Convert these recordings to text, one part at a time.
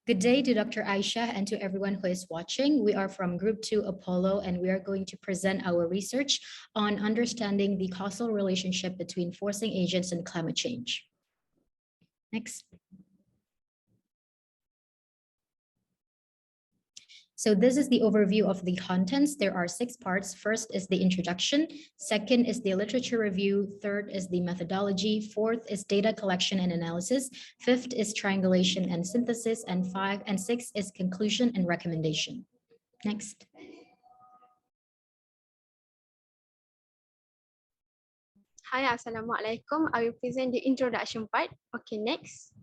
Good day to Dr. Aisha and to everyone who is watching. We are from Group 2 Apollo, and we are going to present our research on understanding the causal relationship between forcing agents and climate change. Next. So this is the overview of the contents. There are 6 parts. First is the introduction. Second is the literature review. Third is the methodology. Fourth is data collection and analysis. Fifth is triangulation and synthesis. And 5 and 6 is conclusion and recommendation. Next. Hi, Assalamualaikum. I will present the introduction part. Okay, next.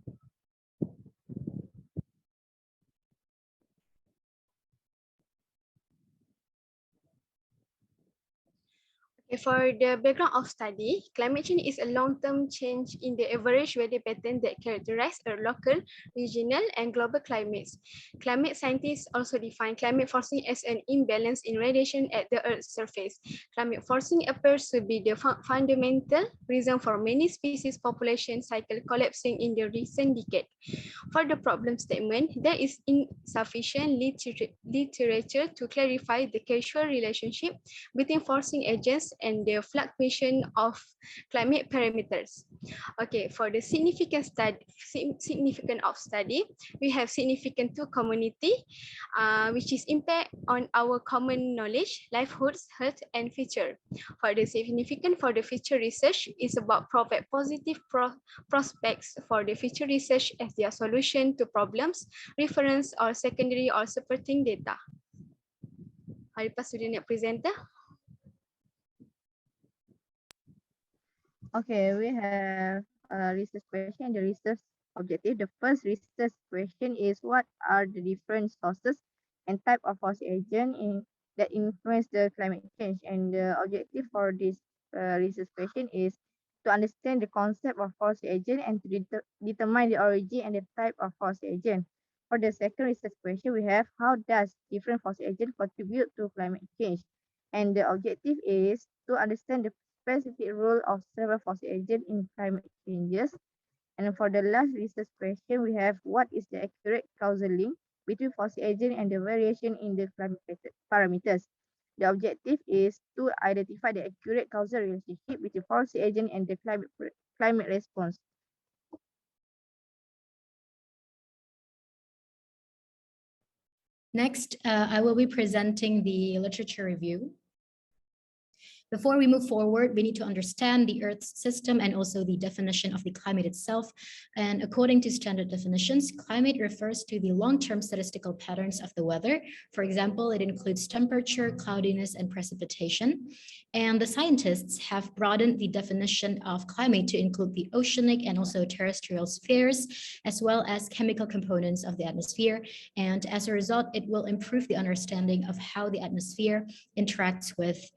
For the background of study, climate change is a long-term change in the average weather pattern that characterize a local, regional, and global climates. Climate scientists also define climate forcing as an imbalance in radiation at the Earth's surface. Climate forcing appears to be the fundamental reason for many species population cycle collapsing in the recent decade. For the problem statement, there is insufficient literature to clarify the causal relationship between forcing agents and the fluctuation of climate parameters. Okay, for the significant of study, we have significant to community, which is impact on our common knowledge, livelihoods, health, and future. For the significant for the future research is about provide positive prospects for the future research as their solution to problems, reference or secondary or supporting data. Hari lepas sudah nak presenter. Okay, we have a research question and the research objective. The first research question is what are the different sources and type of force agent that influence the climate change? And the objective for this research question is to understand the concept of force agent and to determine the origin and the type of force agent. For the second research question, we have how does different force agent contribute to climate change? And the objective is to understand the specific role of several force agents in climate changes. And for the last research question, we have what is the accurate causal link between force agent and the variation in the climate parameters. The objective is to identify the accurate causal relationship between force agent and the climate response. Next, I will be presenting the literature review. Before we move forward, we need to understand the Earth's system and also the definition of the climate itself. And according to standard definitions, climate refers to the long-term statistical patterns of the weather. For example, it includes temperature, cloudiness, and precipitation. And the scientists have broadened the definition of climate to include the oceanic and also terrestrial spheres, as well as chemical components of the atmosphere. And as a result, it will improve the understanding of how the atmosphere interacts with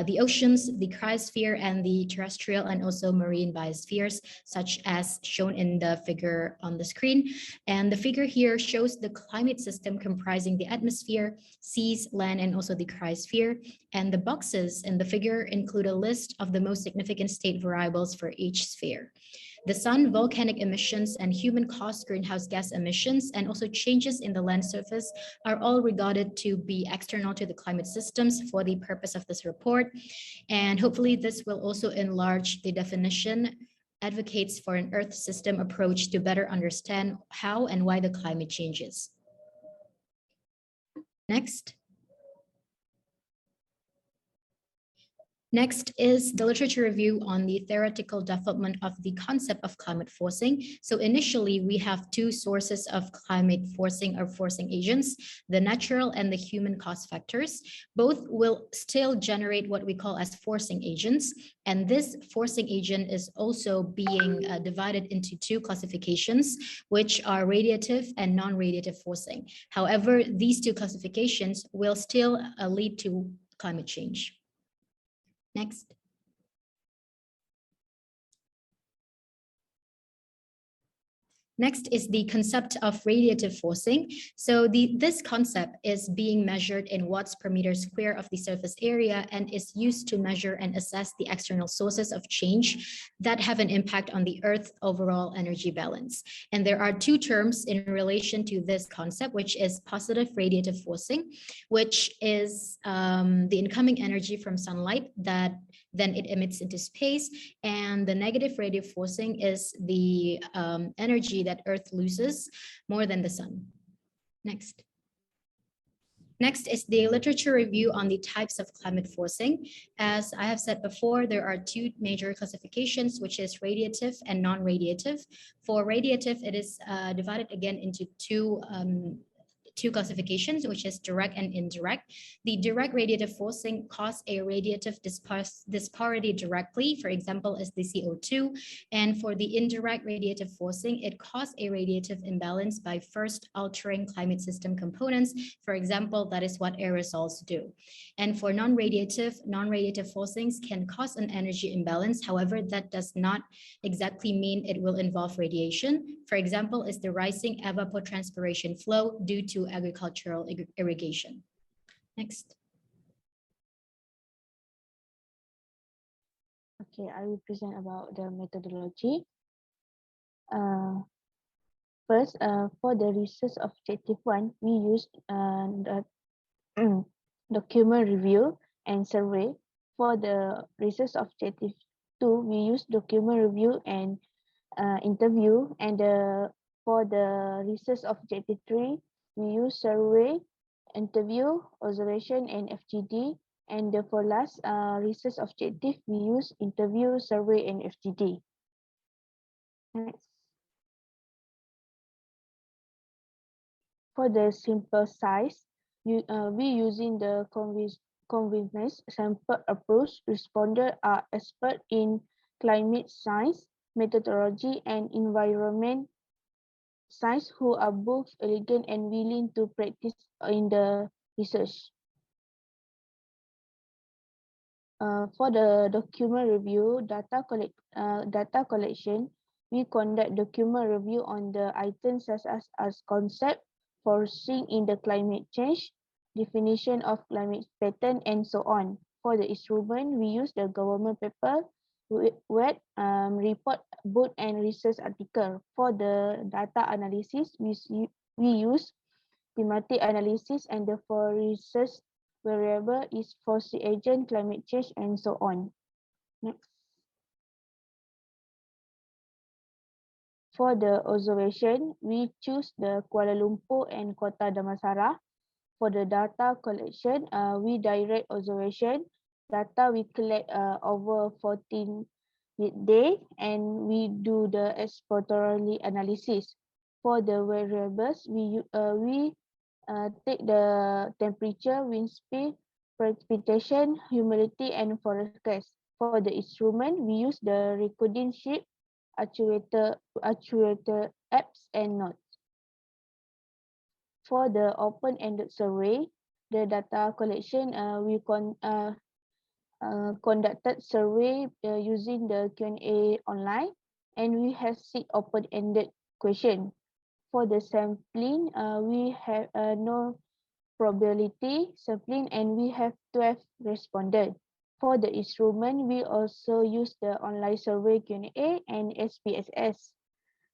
the oceans, the cryosphere, and the terrestrial and also marine biospheres, such as shown in the figure on the screen. And the figure here shows the climate system comprising the atmosphere, seas, land, and also the cryosphere. And the boxes in the figure include a list of the most significant state variables for each sphere. The sun, volcanic emissions, and human-caused greenhouse gas emissions, and also changes in the land surface are all regarded to be external to the climate systems for the purpose of this report. And hopefully this will also enlarge the definition, advocates for an Earth system approach to better understand how and why the climate changes. Next. Next is the literature review on the theoretical development of the concept of climate forcing. So initially, we have two sources of climate forcing or forcing agents, the natural and the human cause factors. Both will still generate what we call as forcing agents. And this forcing agent is also being divided into two classifications, which are radiative and non-radiative forcing. However, these two classifications will still lead to climate change. Next. Next is the concept of radiative forcing. So this concept is being measured in watts per meter square of the surface area and is used to measure and assess the external sources of change that have an impact on the Earth's overall energy balance. And there are two terms in relation to this concept, which is positive radiative forcing, which is the incoming energy from sunlight that then it emits into space. And the negative radiative forcing is the energy that Earth loses more than the sun. Next. Next is the literature review on the types of climate forcing. As I have said before, there are two major classifications, which is radiative and non-radiative. For radiative, it is divided again into two classifications, which is direct and indirect. The direct radiative forcing causes a radiative disparity directly, for example, is the CO2. And for the indirect radiative forcing, it causes a radiative imbalance by first altering climate system components. For example, that is what aerosols do. And for non-radiative forcings can cause an energy imbalance. However, that does not exactly mean it will involve radiation. For example, is the rising evapotranspiration flow due to agricultural irrigation. Next. Okay, I will present about the methodology. First, for the research objective 1, we used the document review and survey. For the research objective 2, we use document review and interview. And for the research objective 3, we use survey, interview, observation, and FGD. And for last research objective, we use interview, survey, and FGD. Next. For the simple size, we using the convenience sample approach. Respondents are expert in climate science, methodology, and environment science who are both elegant and willing to practice in the research. For the document review, data collection, we conduct document review on the items such as concept, forcing in the climate change, definition of climate pattern, and so on. For the instrument, we use the government paper, web, report, book, and research article. For the data analysis, we use climatic analysis, and for research variable is force agent, climate change, and so on. Next. For the observation, we choose the Kuala Lumpur and Kota Damansara. For the data collection, we direct observation. Data we collect over 14 days, and we do the exploratory analysis. For the variables, we take the temperature, wind speed, precipitation, humidity, and forecast. For the instrument, we use the recording sheet, actuator apps, and notes. For the open-ended survey, the data collection, we conducted survey using the Q&A online, and we have 6 open-ended questions. For the sampling, we have no probability sampling, and we have 12 respondents. For the instrument, we also use the online survey Q&A and SPSS.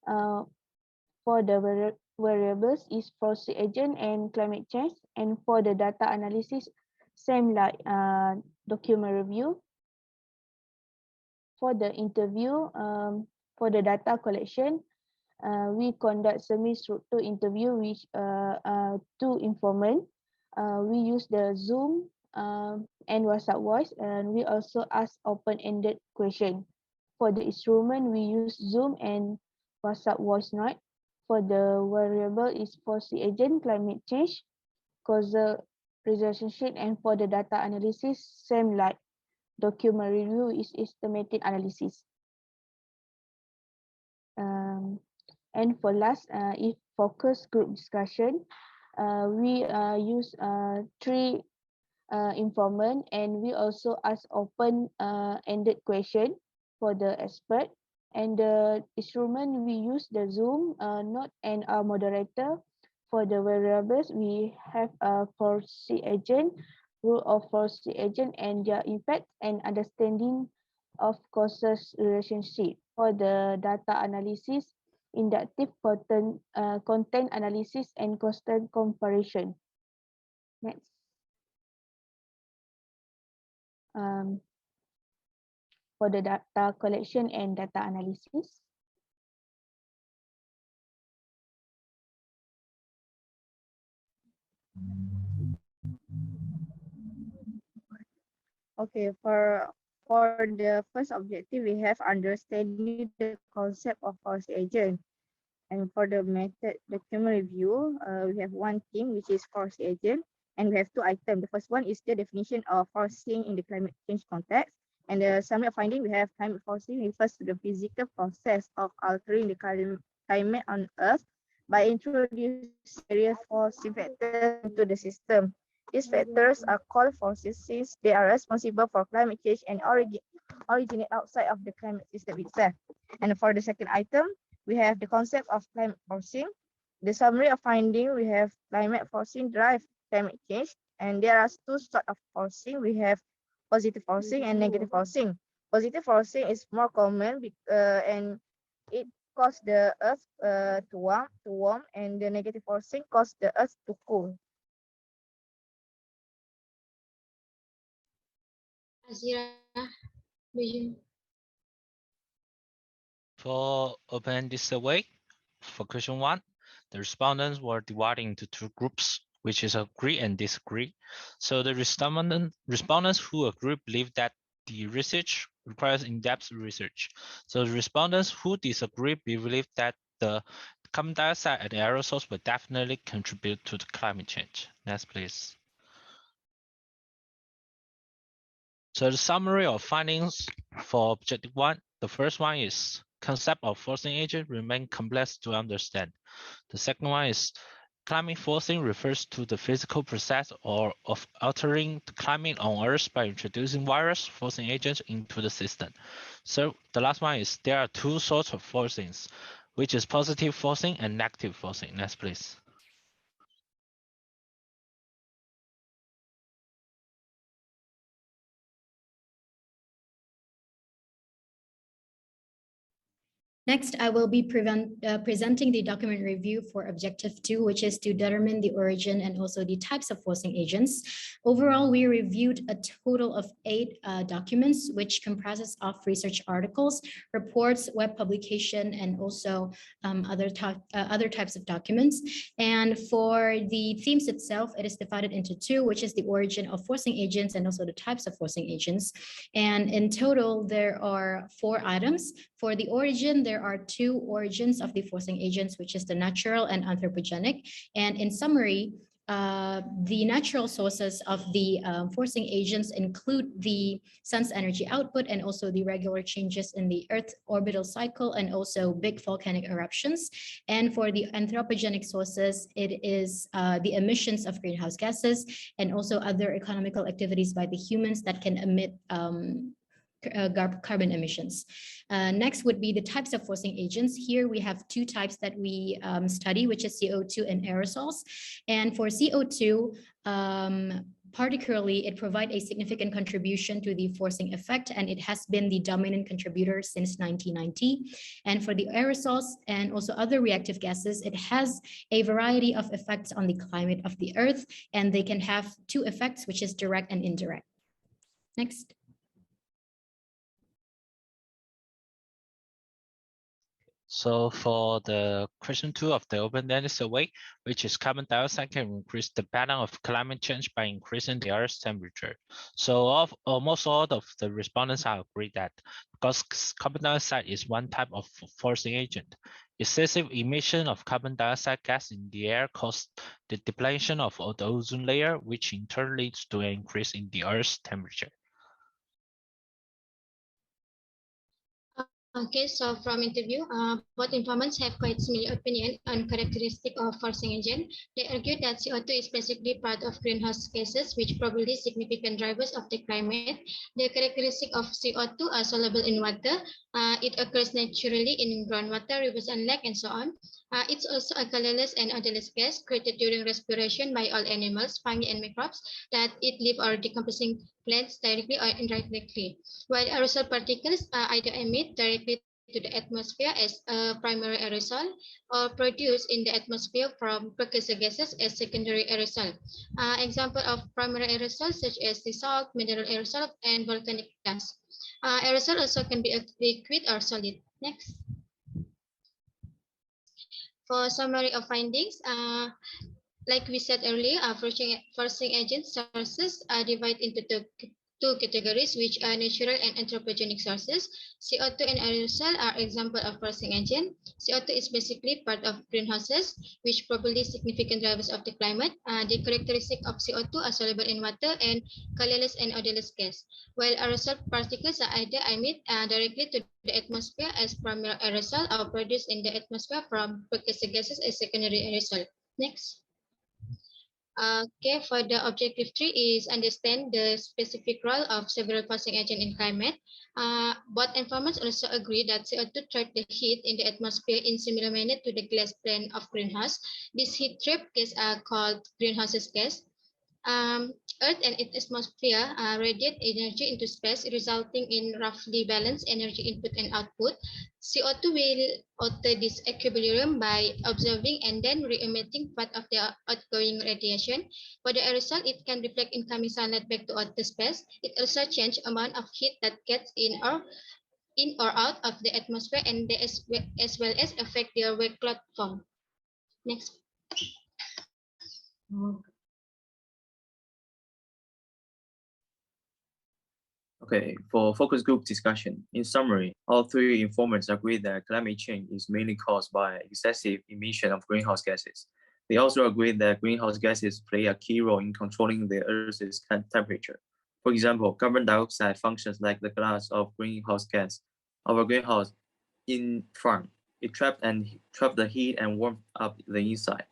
For the variables is force agent and climate change, and for the data analysis, same like document review. For the interview, for the data collection, we conduct semi-structured interview with 2 informants. We use the Zoom and WhatsApp voice, and we also ask open-ended question. For the instrument, we use Zoom and WhatsApp voice note. For the variable is force agent, climate change, causal relationship, and for the data analysis, same like document review is estimated analysis. And for last, if focus group discussion, we use 3 informant, and we also ask open-ended question for the expert. And the instrument we use the Zoom node and our moderator. For the variables, we have a forcing agent, rule of forcing agent and their effect, and understanding of causes relationship. For the data analysis, inductive content analysis and constant comparison. Next. Um, for the data collection and data analysis. Okay, for the first objective, we have understanding the concept of force agent. And for the method document review, we have one thing, which is force agent, and we have two items. The first one is the definition of forcing in the climate change context. And the summary of finding, we have climate forcing refers to the physical process of altering the climate on Earth by introducing various forcing factors into the system. These factors are called forces since they are responsible for climate change and originate outside of the climate system itself. And for the second item, we have the concept of climate forcing. The summary of finding, we have climate forcing drive climate change, and there are two sorts of forcing. We have positive forcing and negative forcing. Positive forcing is more common and it causes the earth to warm, and the negative forcing causes the earth to cool. Azira, For open-ended survey, for question 1, the respondents were divided into two groups, which is agree and disagree. So the respondents who agree believe that the research requires in-depth research. So the respondents who disagree believe that the carbon dioxide and aerosols will definitely contribute to the climate change. Next, please. So the summary of findings for objective 1, the first one is concept of forcing agent remain complex to understand. The second one is climate forcing refers to the physical process of altering the climate on Earth by introducing various forcing agents into the system. So the last one is there are two sorts of forcings, which is positive forcing and negative forcing. Next, please. Next, I will be presenting the document review for objective 2, which is to determine the origin and also the types of forcing agents. Overall, we reviewed a total of 8 documents, which comprises of research articles, reports, web publication, and also other types of documents. And for the themes itself, it is divided into 2, which is the origin of forcing agents and also the types of forcing agents. And in total, there are 4 items. For the origin, there are 2 origins of the forcing agents, which is the natural and anthropogenic. And in summary, the natural sources of the forcing agents include the sun's energy output and also the regular changes in the Earth's orbital cycle and also big volcanic eruptions. And for the anthropogenic sources, it is the emissions of greenhouse gases and also other economical activities by the humans that can emit carbon emissions. Next would be the types of forcing agents. Here we have 2 types that we study, which is CO2 and aerosols. And for CO2, particularly, it provides a significant contribution to the forcing effect, and it has been the dominant contributor since 1990. And for the aerosols and also other reactive gases, it has a variety of effects on the climate of the Earth, and they can have 2 effects, which is direct and indirect. Next. So for the question 2 of the open-ended survey, which is carbon dioxide can increase the pattern of climate change by increasing the Earth's temperature. So almost all of the respondents have agreed that because carbon dioxide is one type of forcing agent, excessive emission of carbon dioxide gas in the air causes the depletion of the ozone layer, which in turn leads to an increase in the Earth's temperature. Okay, so from interview, both informants have quite similar opinion on characteristic of forcing engine. They argue that CO2 is basically part of greenhouse gases, which probably significant drivers of the climate. The characteristic of CO2 are soluble in water. It occurs naturally in groundwater, rivers and lakes, and so on. It's also a colorless and odorless gas created during respiration by all animals, fungi, and microbes that eat, live, or decomposing plants directly or indirectly. While aerosol particles are either emit directly to the atmosphere as a primary aerosol or produced in the atmosphere from precursor gases as secondary aerosol. Example of primary aerosols such as the salt, mineral aerosol, and volcanic dust. Aerosol also can be a liquid or solid. Next. For summary of findings, like we said earlier, forcing agent sources are divided into two categories, which are natural and anthropogenic sources. CO2 and aerosol are example of forcing agent. CO2 is basically part of greenhouses, which probably significant drivers of the climate. The characteristic of CO2 are soluble in water and colorless and odorless gas, while aerosol particles are either emit directly to the atmosphere as primary aerosol or produced in the atmosphere from precursor gases as secondary aerosol. Next. Okay, for the objective 3 is understand the specific role of several forcing agents in climate. Both informants also agree that CO2 trap the heat in the atmosphere in similar manner to the glass plane of greenhouse. These heat trap gases are called greenhouse gas. Earth and its atmosphere radiate energy into space, resulting in roughly balanced energy input and output. CO2 will alter this equilibrium by absorbing and then re-emitting part of the outgoing radiation. For the aerosol, it can reflect incoming sunlight back to outer space. It also changes amount of heat that gets in or out of the atmosphere, and they as well as affect their wave cloud form. Next. Okay, for focus group discussion, in summary, all three informants agree that climate change is mainly caused by excessive emission of greenhouse gases. They also agree that greenhouse gases play a key role in controlling the Earth's temperature. For example, carbon dioxide functions like the glass of greenhouse gas. Our greenhouse in front, it traps the heat and warms up the inside.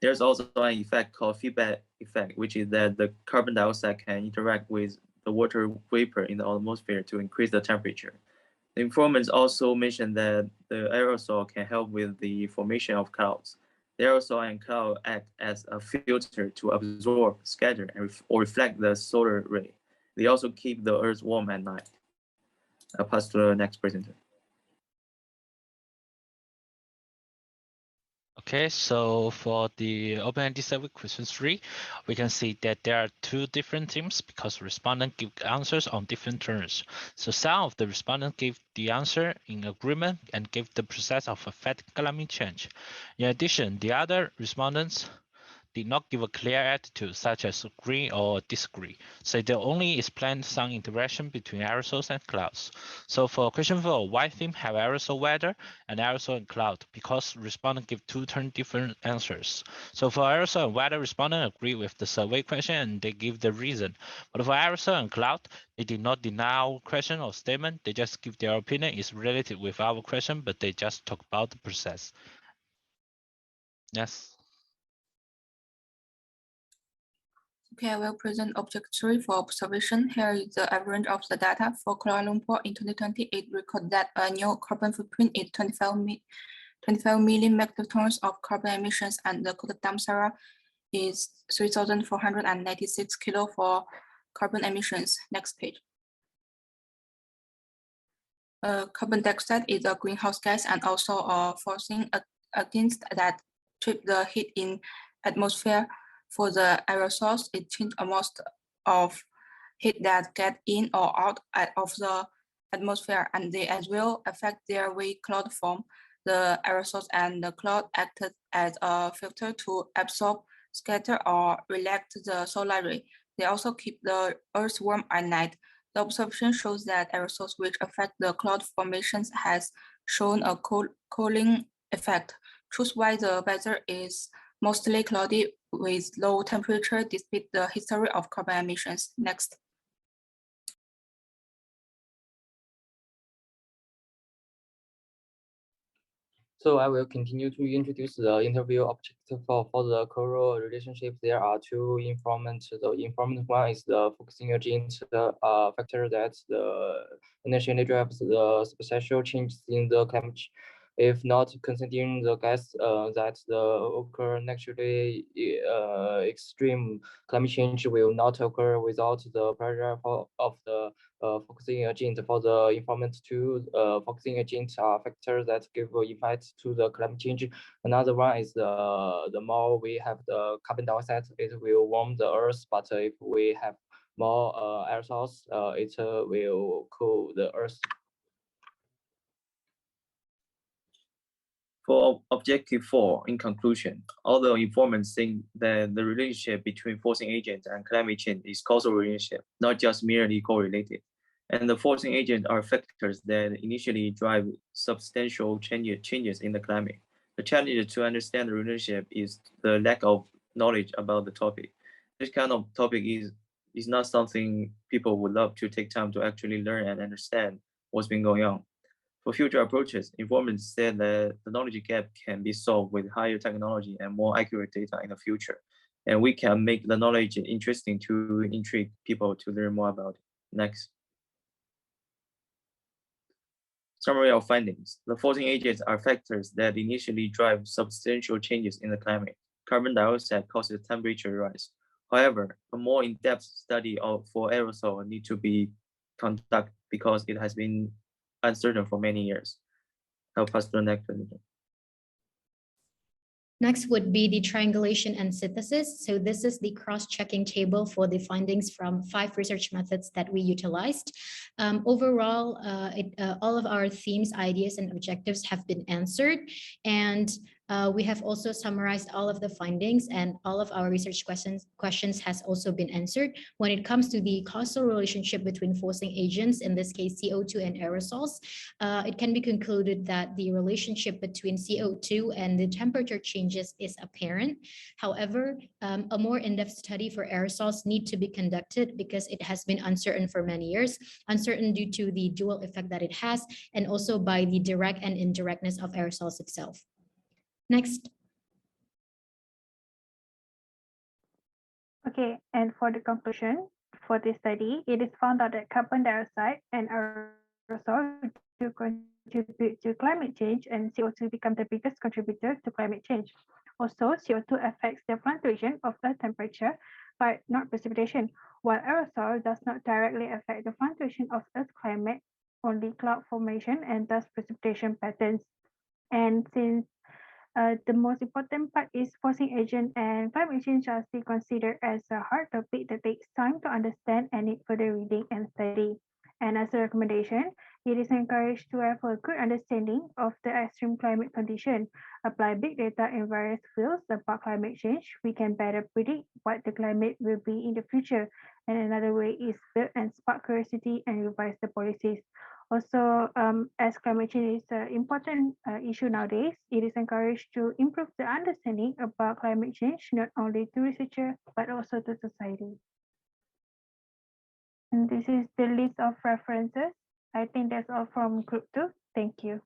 There's also an effect called feedback effect, which is that the carbon dioxide can interact with the water vapor in the atmosphere to increase the temperature. The informants also mentioned that the aerosol can help with the formation of clouds. The aerosol and cloud act as a filter to absorb, scatter, or reflect the solar ray. They also keep the earth warm at night. I'll pass to the next presenter. Okay, so for the open-ended survey question 3, we can see that there are two different teams because respondents give answers on different terms. So some of the respondents give the answer in agreement and give the process of affecting climate change. In addition, the other respondents did not give a clear attitude, such as agree or disagree. So there only explained some interaction between aerosols and clouds. So for question 4, why theme have aerosol weather and aerosol and cloud? Because respondents give two different answers. So for aerosol and weather, respondents agree with the survey question and they give the reason. But for aerosol and cloud, they did not deny our question or statement. They just give their opinion is related with our question, but they just talk about the process. Yes. Okay, I will present object 3 for observation. Here is the average of the data for Kuala Lumpur in 2020. It recorded that annual carbon footprint is 25 million metric tons of carbon emissions, and the Kota Damansara is 3,496 kilo for carbon emissions. Next page. Carbon dioxide is a greenhouse gas and also a forcing against that trap the heat in atmosphere. For the aerosols, it changes amount of heat that get in or out of the atmosphere, and they as well affect their wave cloud form. The aerosols and the cloud act as a filter to absorb, scatter, or reflect the solar ray. They also keep the Earth warm at night. The observation shows that aerosols which affect the cloud formations has shown a cooling effect. Choose why the weather is mostly cloudy with low temperature despite the history of carbon emissions. Next. So I will continue to introduce the interview objective for the causal relationship. There are two informant. The informant one is the focusing agent factor that initially drives the special changes in the climate. If not considering the gas that occur naturally, extreme climate change will not occur without the pressure of the focusing agent. For the informant two, focusing agents are factors that give effect to the climate change. Another one is the more we have the carbon dioxide, it will warm the earth. But if we have more aerosols, it will cool the earth. For objective 4, in conclusion, although informants think that the relationship between forcing agents and climate change is causal relationship, not just merely correlated, and the forcing agents are factors that initially drive substantial changes in the climate. The challenge to understand the relationship is the lack of knowledge about the topic. This kind of topic is not something people would love to take time to actually learn and understand what's been going on. For future approaches, informants said that the knowledge gap can be solved with higher technology and more accurate data in the future. And we can make the knowledge interesting to intrigue people to learn more about it. Next. Summary of findings. The forcing agents are factors that initially drive substantial changes in the climate. Carbon dioxide causes temperature rise. However, a more in-depth study for aerosol need to be conducted because it has been uncertain for many years. I'll pass to the next one. Next would be the triangulation and synthesis. So this is the cross-checking table for the findings from 5 research methods that we utilized. Overall, all of our themes, ideas, and objectives have been answered. And we have also summarized all of the findings, and all of our research questions has also been answered. When it comes to the causal relationship between forcing agents, in this case CO2 and aerosols, it can be concluded that the relationship between CO2 and the temperature changes is apparent. However, a more in-depth study for aerosols need to be conducted because it has been uncertain for many years, uncertain due to the dual effect that it has, and also by the direct and indirectness of aerosols itself. Next. Okay, and for the conclusion for this study, it is found out that carbon dioxide and aerosol do contribute to climate change, and CO2 become the biggest contributor to climate change. Also, CO2 affects the fluctuation of Earth temperature, but not precipitation, while aerosol does not directly affect the fluctuation of Earth climate, only cloud formation and thus precipitation patterns. And since the most important part is forcing agent and climate change are still considered as a hard topic that takes time to understand and need further reading and study. And as a recommendation, it is encouraged to have a good understanding of the extreme climate condition, apply big data in various fields about climate change. We can better predict what the climate will be in the future. And another way is build and spark curiosity and revise the policies. Also, as climate change is an important issue nowadays, it is encouraged to improve the understanding about climate change, not only to researchers, but also to society. And this is the list of references. I think that's all from group 2. Thank you.